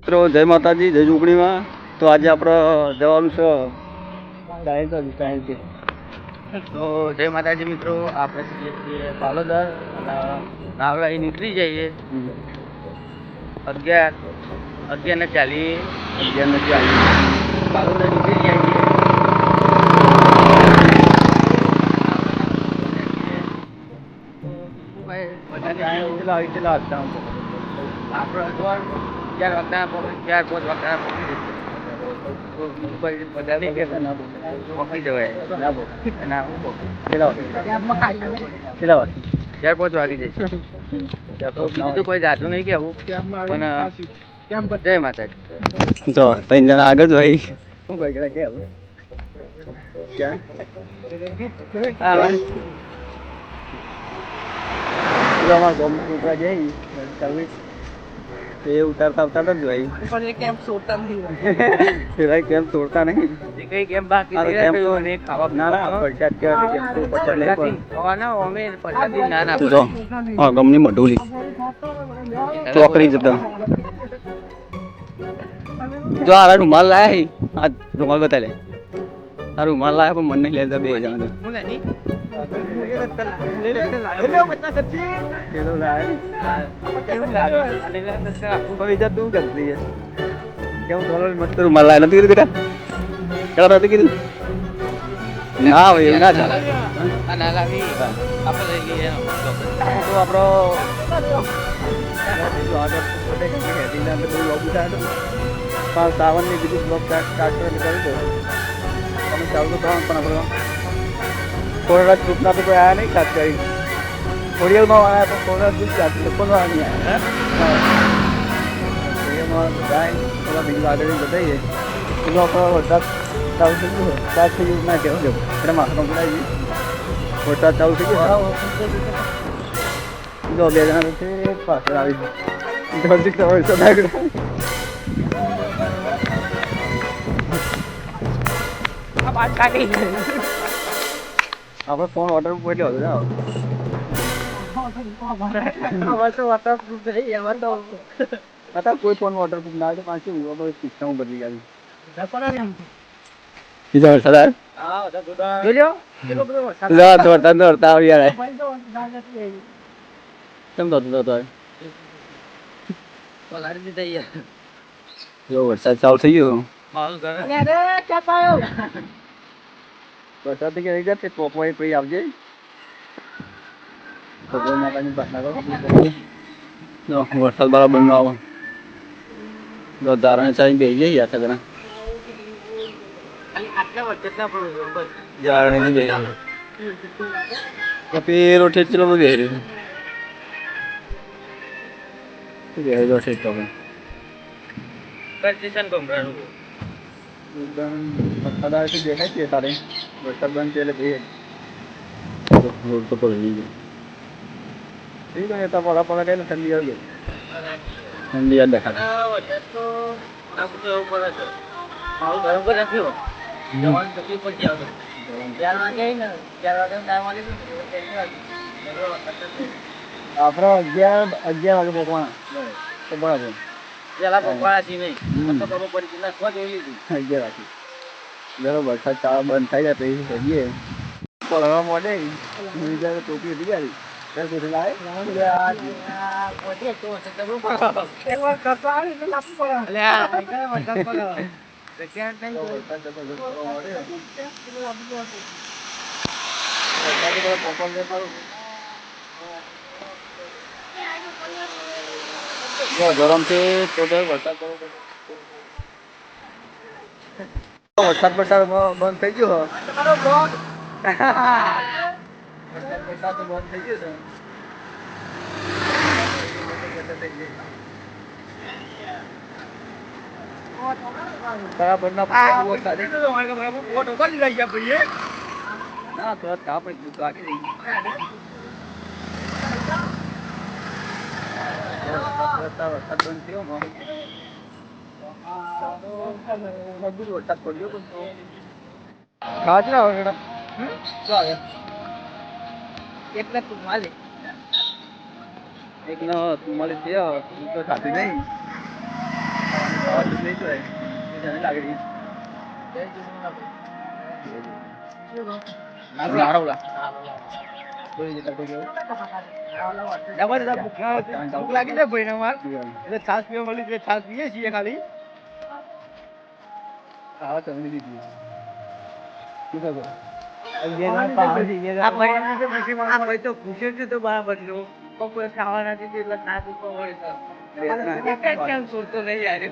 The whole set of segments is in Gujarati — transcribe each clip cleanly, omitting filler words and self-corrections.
મિત્રો જય માતાજી, જય જોગણીમાં. તો આજે આપણે જવાનું છે તો જય માતાજી મિત્રો, આપણે છીએ પાલોદર અને નાવડા નીકળી જઈએ 11:40 પાલોદર નીકળી જઈએ. કોઈ જાતું નહીં કેવું પણ જય માતાજી. તો 3 જણા આગળ ભાઈ શું કોઈ કેવું એ ઉતારતા જ ભાઈ કેમ તોડતા નહીં કઈ કેમ બાકી ગમની મઢુલી ચોકડી જતા જો આ રૂમાલ લાયા આ રૂમાલ બતાવે આ રૂમાલ લાયા પણ મને નહીં લેતા 2 જણા મસ્ત રૂમાલ લાયા નથી કીધું બેટા કેળા નથી કીધું ના ભાઈ ના ચાલે આપણો સાવનની બીજું બ્લોક સ્ટાર્ટ કરી દો તમે ચાલુ તો પણ આપણો થોડા ગ્રુપના તો કોઈ આવ્યા નહીં ખાસ કરી ખોડિયાલમાં આવ્યા પણ થોડા ગ્રુપ લોકોમાં નહીં આવ્યા ખોડિયાલમાં જાય થોડા બીજું આગળ બતાવીએ એનો આપણો વરસાદ ચાલુ થઈ ગયો સ્ટાર્ટ થઈ ગયું ના કહેવું જવું એટલે માથા પકડાવી વરસાદ ચાલુ થઈ ગયો 2 જણા છે પાછળ આવી વરસાદ આગળ આપણે ફોન વોટરપ્રૂફ એટલો હતો કોઈ ફોન વોટરપ્રૂફ ના આવે પાછું સિસ્ટમ બદલી આવી વરસાદ ચાલુ થઈ ગયો વરસાદ કે રહી જશે ટોપો પછી આવજે વરસાદ બરાબર ન આવે ધારણ ચાલી બેસી જઈએ પેલો ઠેચલો બેસી રહ્યો દેખાય છે તારે વરસાદ બંધ છે એટલે રોડ તો પડી ગયો ઠીક છે તો પડા પડા કઈ ઠંડી આવી ગઈ ઠંડી યાદ દેખાડે આપડે 11 વાગે પહોંચવાના તો બરાબર પેલા પપ્પાથી નહીં ખબર પડી ના સ્વ જોઈ લીધું 11 વાગે વરસાદ ચાવા બંધ થઈ જાય પછી જઈએ પડવા મળે ટોપી હતી ગાડી ગરમ છે તો વરસાદ બંધ થઈ ગયો વરસાદ બંધ થઈ ગયો બરાબર ના તો આપણે વરસાદ બંધ થયો વરસાદ પડ્યો ખાવા ના આવે એકલા તું માલે એક નો તું મળે છે તો ખાતી નહીં લાગી જાય ભાઈ માર એટલે છાસ પીવા મળી એટલે છાસ પીએ છીએ ખાલી હા તમે દીધી શું કરો તો પૂછ્યું છે તો બરાબર છે બપોરે ખાવાના છે એટલે છાસ ઉપર હોય તો નહીં યાર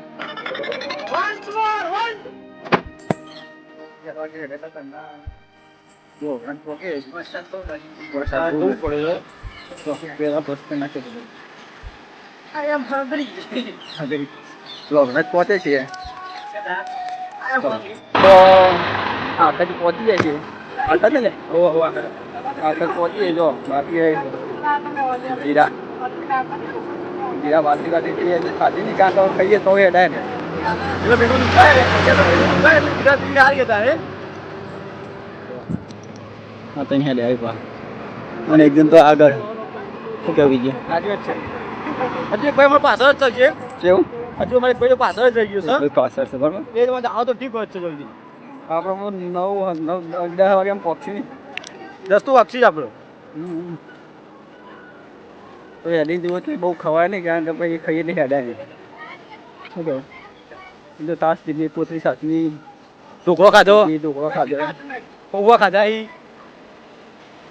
પહોંચે છે પહોંચી જાય છે આગળ ને આગળ પહોંચીએ જો બાકી જીરા જીરા બાકી કાઢી ખાધી નહીં કાં તો ખાઈએ તો એ ડાય ને એટલે ભેગું જીરા હારી હતા હા તો અહીંયા લે આવી અને એકદમ તો આગળ શું કેવું બીજું સાચી વાત છે હજુ એક ભાઈ અમારે પાછળ જ છે કેવું હજુ અમારે ભાઈ પાછળ જ રહી ગયું છે પાછળ છે બરાબર એ આવો તો ઠીક હોય છે જલ્દી આપણે 9 10 વાગે એમ પહોંચી 10 તો વાગશે જ આપણો તો હેડી જેવો તો બહુ ખવાય નહીં કારણ કે પછી ખાઈએ નહીં હેડા નહીં શું કહે તો તાસ દીધી પોતરી સાથની ઢોકળો ખાધો પૌવા ખાધા એ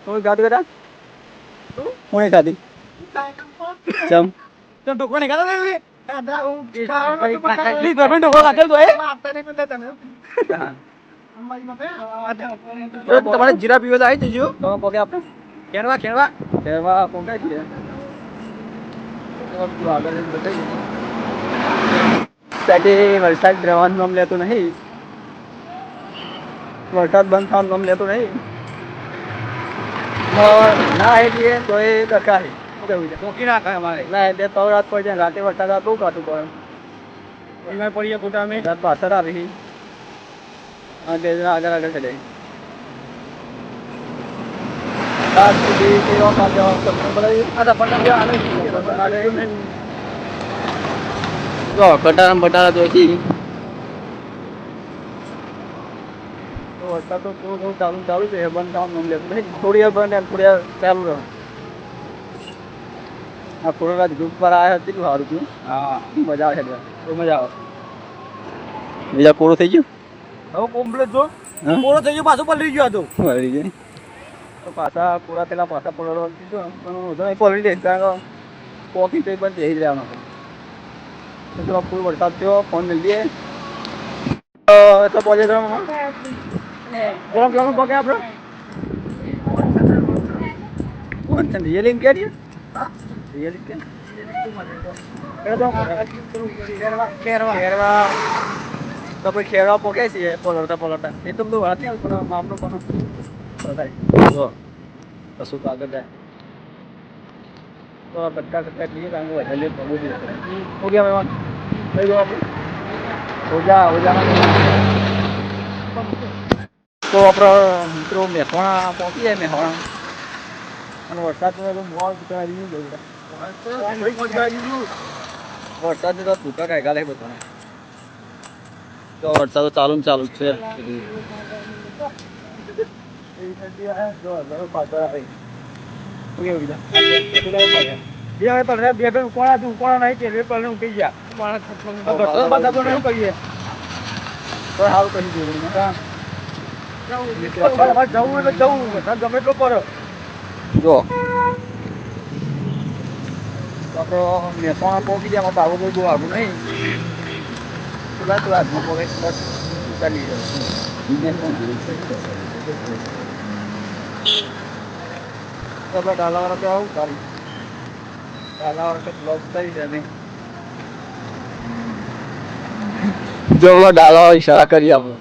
તો ગાડી બેટા કોણે ખાધી ચમ ઢોકળો નહીં ખાધો તમારે જીરા પીવો તો આવી જજો તમે પોકે આપણે ખેરવા ખેરવા ખેરવા પોકાય છે વરસાદ રહેવાનું નામ લેતો નહીં વરસાદ બંધ થવાનું નામ લેતો નહીં ના એટલે તો એ દરકાર ચોકી ના ખાય અમારે ના એટલે તો રાત પડી જાય રાતે વરસાદ બહુ કાઢું પડે એમાં પડીએ ખોટા અમે રાત પાછળ આવી હા બે જણા આગળ આગળ ચડે રાત સુધી કટારા બટારા તો વરસાદ તો થોડું ચાલુ છે બંધ થવાનું થોડી વાર બંધ થોડી વાર ચાલુ રહે આ થોડી રાત ગ્રુપ પર આવ્યા હતી સારું થયું હા મજા આવે છે બહુ મજા આવે બીજા પૂરો થઈ ગયો હવે કોમ્પ્લેટ જો પૂરો થઈ ગયો પાછું પલળી ગયો હતો પલળી ગયો તો પાછા પૂરા પેલા પાછા પલળવા કીધું પણ પલળી દે કારણ પોકી તો પણ જઈ રહેવાનો તો ફૂલ વરસાદ થયો ફોન મેળવીએ તો પહોંચે ગરમ ગરમ પકે આપણે કોણ છે રિયલિંગ કે રિયલિંગ કે ખેરવા તો પછી ખેરવા પોકે છે પલળતા એ તો બધું વાત નહીં પણ મામલો પણ જો કશું તો આગળ જાય તો બધા કરતા લઈએ કારણ કે વધારે હો ગયા મહેમાન થઈ ગયો આપણે ઓજામાં તો આપણા મિત્રો મહેસાણા પહોંચી જાય મહેસાણા અને વરસાદનું મોડ આવી ગયું વરસાદ તો તૂટા કાંઈ ગાલે બધાને તો વરસાદ ચાલુ ને ચાલુ છે બે કોણા તું કોણા નહીં કે વેપાર કહી ગયા શું કહીએ તો સારું કહી દઉં જવું એટલે જવું ગમે એટલો પડે જો તો મહેસાણા પહોંચી ગયા બાબુ બહુ આગું નહીં આગું પગે ચાલી જાય ડાલાવાળા તો આવું સારી ડાલાવાળા તો બ્લોક થઈ જાય જો ડાલા ઈશારા કરી આપણો